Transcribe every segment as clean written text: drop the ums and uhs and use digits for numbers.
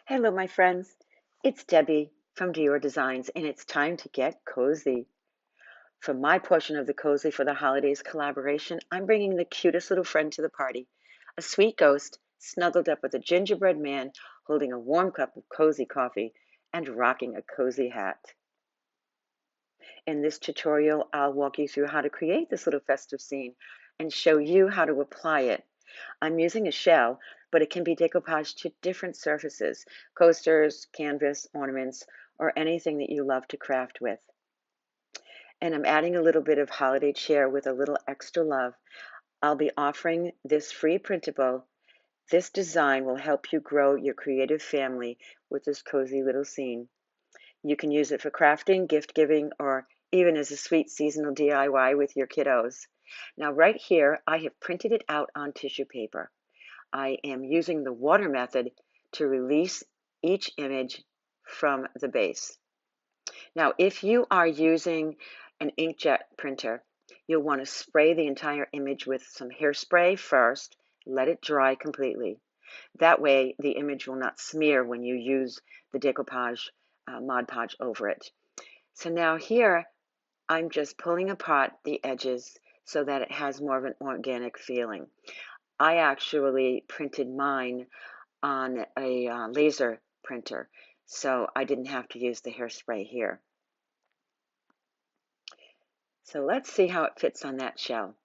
Hello, my friends. It's Debbie from Dior Designs, and it's time to get cozy. For my portion of the Cozy for the Holidays collaboration, I'm bringing the cutest little friend to the party, a sweet ghost snuggled up with a gingerbread man holding a warm cup of cozy coffee and rocking a cozy hat. In this tutorial, I'll walk you through how to create this little festive scene and show you how to apply it. I'm using a shell, but it can be decoupaged to different surfaces, coasters, canvas, ornaments, or anything that you love to craft with. And I'm adding a little bit of holiday cheer with a little extra love. I'll be offering this free printable. This design will help you grow your creative family with this cozy little scene. You can use it for crafting, gift giving, or even as a sweet seasonal DIY with your kiddos. Now, right here, I have printed it out on tissue paper. I am using the water method to release each image from the base. Now, if you are using an inkjet printer, you'll want to spray the entire image with some hairspray first, let it dry completely. That way, the image will not smear when you use the decoupage Mod Podge over it. So now here, I'm just pulling apart the edges so that it has more of an organic feeling. I actually printed mine on a laser printer, so I didn't have to use the hairspray here. So let's see how it fits on that shell.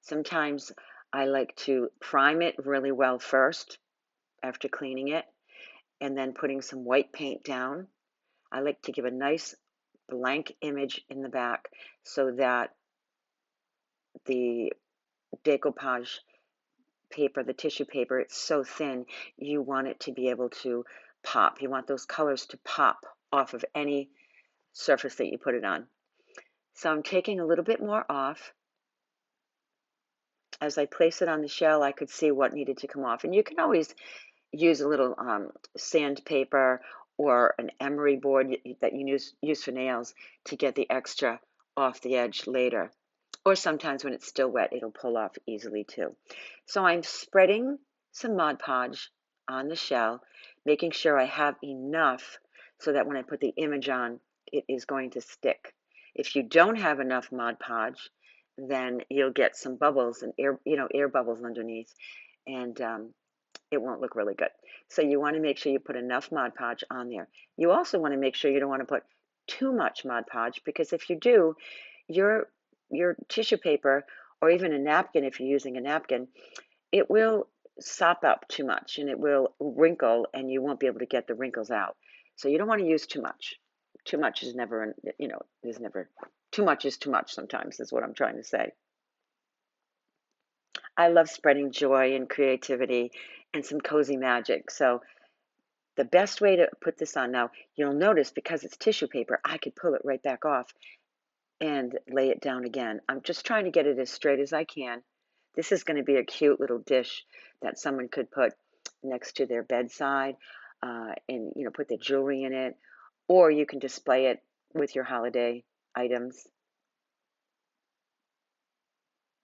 Sometimes I like to prime it really well first after cleaning it and then putting some white paint down. I like to give a nice blank image in the back so that the decoupage paper, the tissue paper, it's so thin, you want it to be able to pop. You want those colors to pop off of any surface that you put it on. So I'm taking a little bit more off. As I place it on the shell, I could see what needed to come off. And you can always use a little sandpaper or an emery board that you use for nails to get the extra off the edge later. Or sometimes when it's still wet, it'll pull off easily too. So I'm spreading some Mod Podge on the shell, making sure I have enough so that when I put the image on, it is going to stick. If you don't have enough Mod Podge, then you'll get some bubbles and air bubbles underneath, and it won't look really good. So you want to make sure you put enough Mod Podge on there. You also want to make sure you don't want to put too much Mod Podge, because if you do, your tissue paper, or even a napkin if you're using a napkin, it will sop up too much and it will wrinkle and you won't be able to get the wrinkles out. So you don't want to use too much. Too much is never, is never, too much is too much sometimes, is what I'm trying to say. I love spreading joy and creativity and some cozy magic. So the best way to put this on now, you'll notice because it's tissue paper, I could pull it right back off and lay it down again. I'm just trying to get it as straight as I can. This is going to be a cute little dish that someone could put next to their bedside and put the jewelry in it, or you can display it with your holiday items.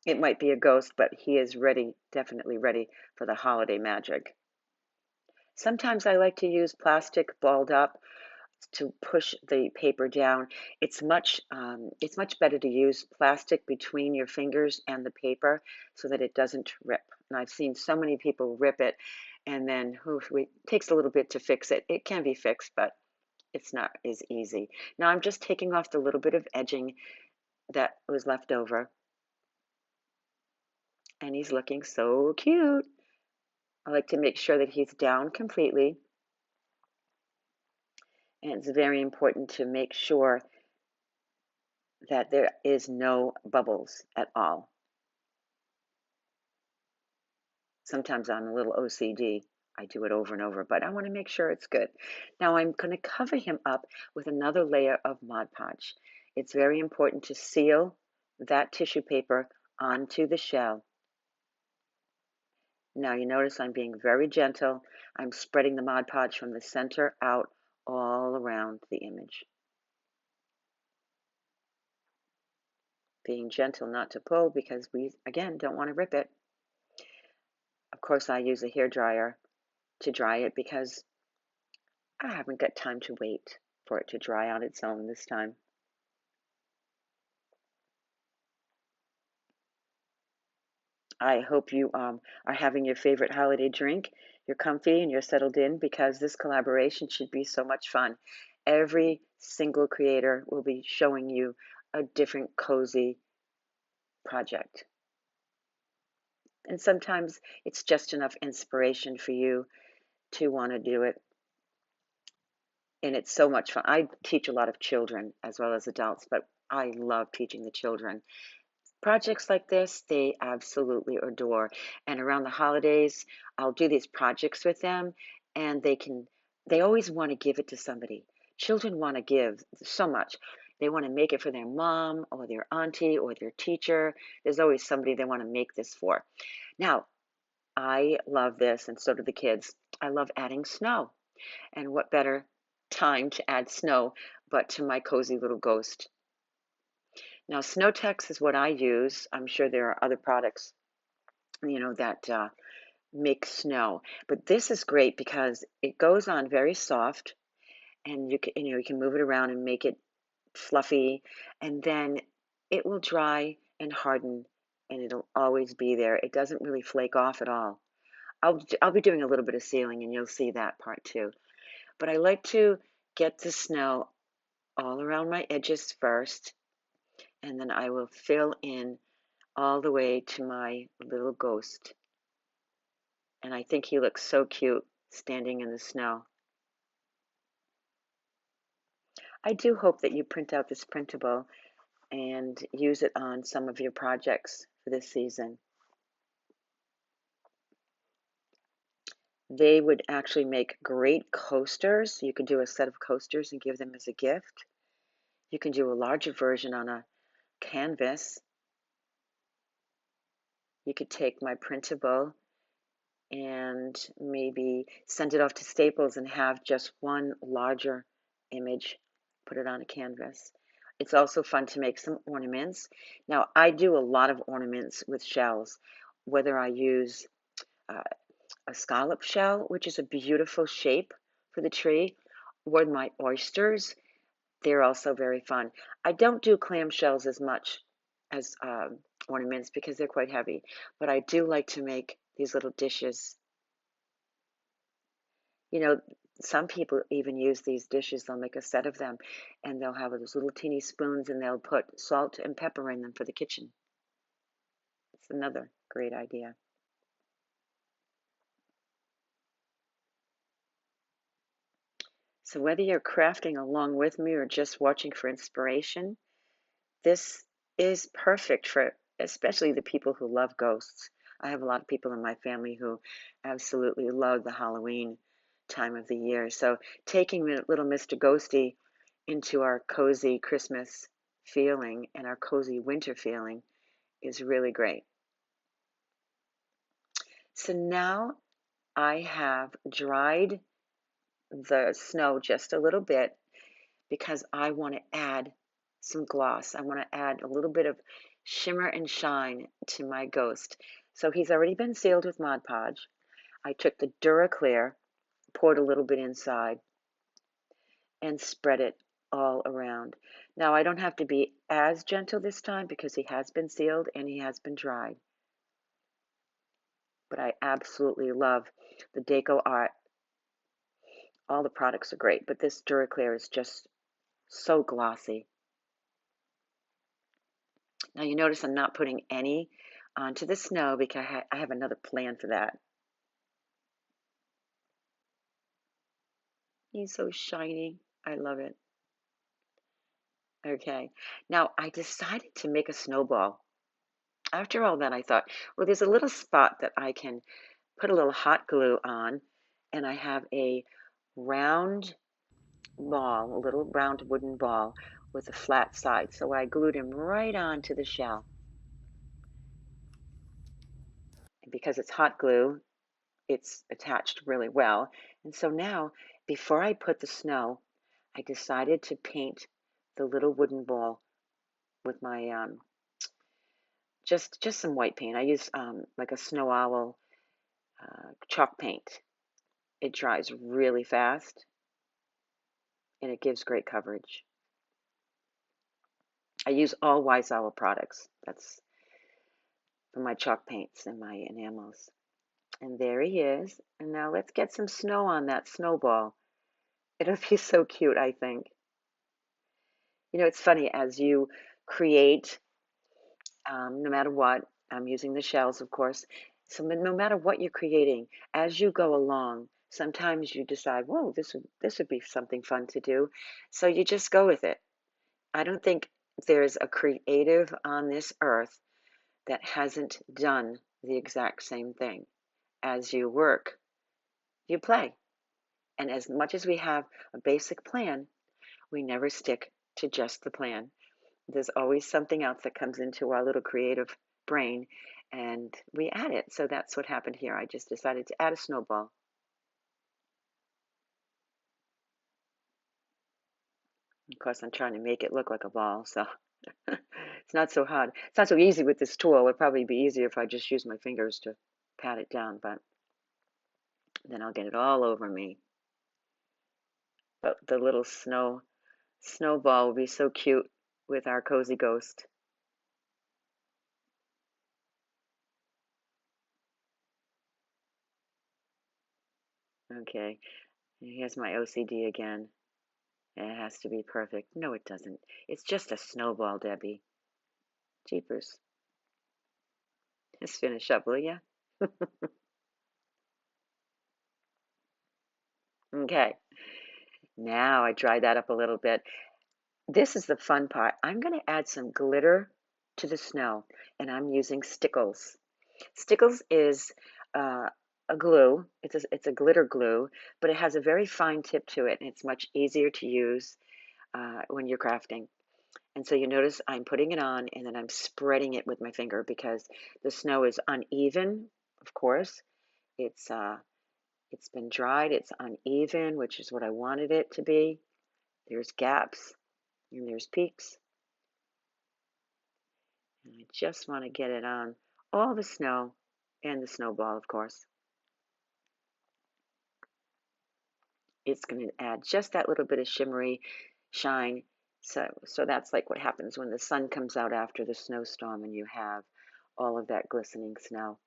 It might be a ghost, but he is ready, definitely ready for the holiday magic. Sometimes I like to use plastic balled up to push the paper down. It's much better to use plastic between your fingers and the paper so that it doesn't rip. And I've seen so many people rip it, and then it takes a little bit to fix it. It can be fixed, but it's not as easy. Now I'm just taking off the little bit of edging that was left over, and he's looking so cute. I like to make sure that he's down completely. And it's very important to make sure that there is no bubbles at all. Sometimes I'm a little OCD. I do it over and over, but I want to make sure it's good. Now I'm going to cover him up with another layer of Mod Podge. It's very important to seal that tissue paper onto the shell. Now you notice I'm being very gentle. I'm spreading the Mod Podge from the center out all around the image. Being gentle not to pull because we, again, don't want to rip it. Of course, I use a hair dryer to dry it because I haven't got time to wait for it to dry on its own this time. I hope you are having your favorite holiday drink. You're comfy and you're settled in because this collaboration should be so much fun. Every single creator will be showing you a different cozy project. And sometimes it's just enough inspiration for you to want to do it. And it's so much fun. I teach a lot of children as well as adults, but I love teaching the children. Projects like this, they absolutely adore. And around the holidays, I'll do these projects with them, and they always want to give it to somebody. Children want to give so much. They want to make it for their mom or their auntie or their teacher. There's always somebody they want to make this for. Now, I love this, and so do the kids. I love adding snow. And what better time to add snow but to my cozy little ghost? Now, Snowtex is what I use. I'm sure there are other products, that make snow, but this is great because it goes on very soft, and you can move it around and make it fluffy, and then it will dry and harden, and it'll always be there. It doesn't really flake off at all. I'll be doing a little bit of sealing, and you'll see that part too. But I like to get the snow all around my edges first, and then I will fill in all the way to my little ghost. And I think he looks so cute standing in the snow. I do hope that you print out this printable and use it on some of your projects for this season. They would actually make great coasters. You can do a set of coasters and give them as a gift. You can do a larger version on a canvas. You could take my printable and maybe send it off to Staples and have just one larger image, put it on a canvas. It's also fun to make some ornaments. Now, I do a lot of ornaments with shells, whether I use uh, a scallop shell, which is a beautiful shape for the tree, or my oysters. They're also very fun. I don't do clam shells as much as ornaments because they're quite heavy, but I do like to make these little dishes. You know, some people even use these dishes. They'll make a set of them, and they'll have those little teeny spoons, and they'll put salt and pepper in them for the kitchen. It's another great idea. So whether you're crafting along with me or just watching for inspiration, this is perfect for especially the people who love ghosts. I have a lot of people in my family who absolutely love the Halloween time of the year. So taking little Mr. Ghosty into our cozy Christmas feeling and our cozy winter feeling is really great. So now I have dried the snow just a little bit because I want to add some gloss. I want to add a little bit of shimmer and shine to my ghost. So he's already been sealed with Mod Podge. I took the Duraclear, poured a little bit inside, and spread it all around. Now I don't have to be as gentle this time because he has been sealed and he has been dried. But I absolutely love the Deco Art. All the products are great, but this Duraclear is just so glossy. Now you notice I'm not putting any onto the snow because I have another plan for that. He's so shiny. I love it. Okay. Now I decided to make a snowball. After all that, I thought, well, there's a little spot that I can put a little hot glue on, and I have a round ball, a little round wooden ball with a flat side. So I glued him right onto the shell. And because it's hot glue, it's attached really well. And so now, before I put the snow, I decided to paint the little wooden ball with my just some white paint. I use like a snow owl chalk paint. It dries really fast, and it gives great coverage. I use all whimsical products. That's for my chalk paints and my enamels. And there he is. And now let's get some snow on that snowball. It'll be so cute, I think. You know, it's funny, as you create, no matter what, I'm using the shells, of course. So no matter what you're creating, as you go along, sometimes you decide, whoa, this would be something fun to do. So you just go with it. I don't think there's a creative on this earth that hasn't done the exact same thing. As you work, you play. And as much as we have a basic plan, we never stick to just the plan. There's always something else that comes into our little creative brain and we add it. So that's what happened here. I just decided to add a snowball. Of course, I'm trying to make it look like a ball, so it's not so hard. It's not so easy with this tool. It would probably be easier if I just use my fingers to pat it down, but then I'll get it all over me. But the little snowball will be so cute with our cozy ghost. Okay, here's my OCD again. It has to be perfect. No, it doesn't. It's just a snowball, Debbie. Jeepers. Let's finish up, will ya? Okay, now I dry that up a little bit. This is the fun part. I'm going to add some glitter to the snow, and I'm using Stickles. Stickles is a glue. It's a glitter glue, but it has a very fine tip to it, and it's much easier to use when you're crafting. And so you notice I'm putting it on and then I'm spreading it with my finger because the snow is uneven, of course. It's been dried, it's uneven, which is what I wanted it to be. There's gaps and there's peaks. And I just want to get it on all the snow and the snowball, of course. It's going to add just that little bit of shimmery shine. So that's like what happens when the sun comes out after the snowstorm and you have all of that glistening snow.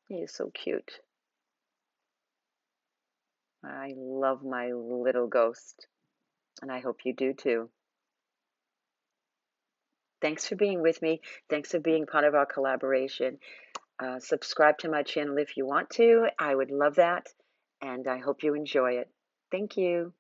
He is so cute. I love my little ghost, and I hope you do too. Thanks for being with me. Thanks for being part of our collaboration. Subscribe to my channel if you want to. I would love that, and I hope you enjoy it. Thank you.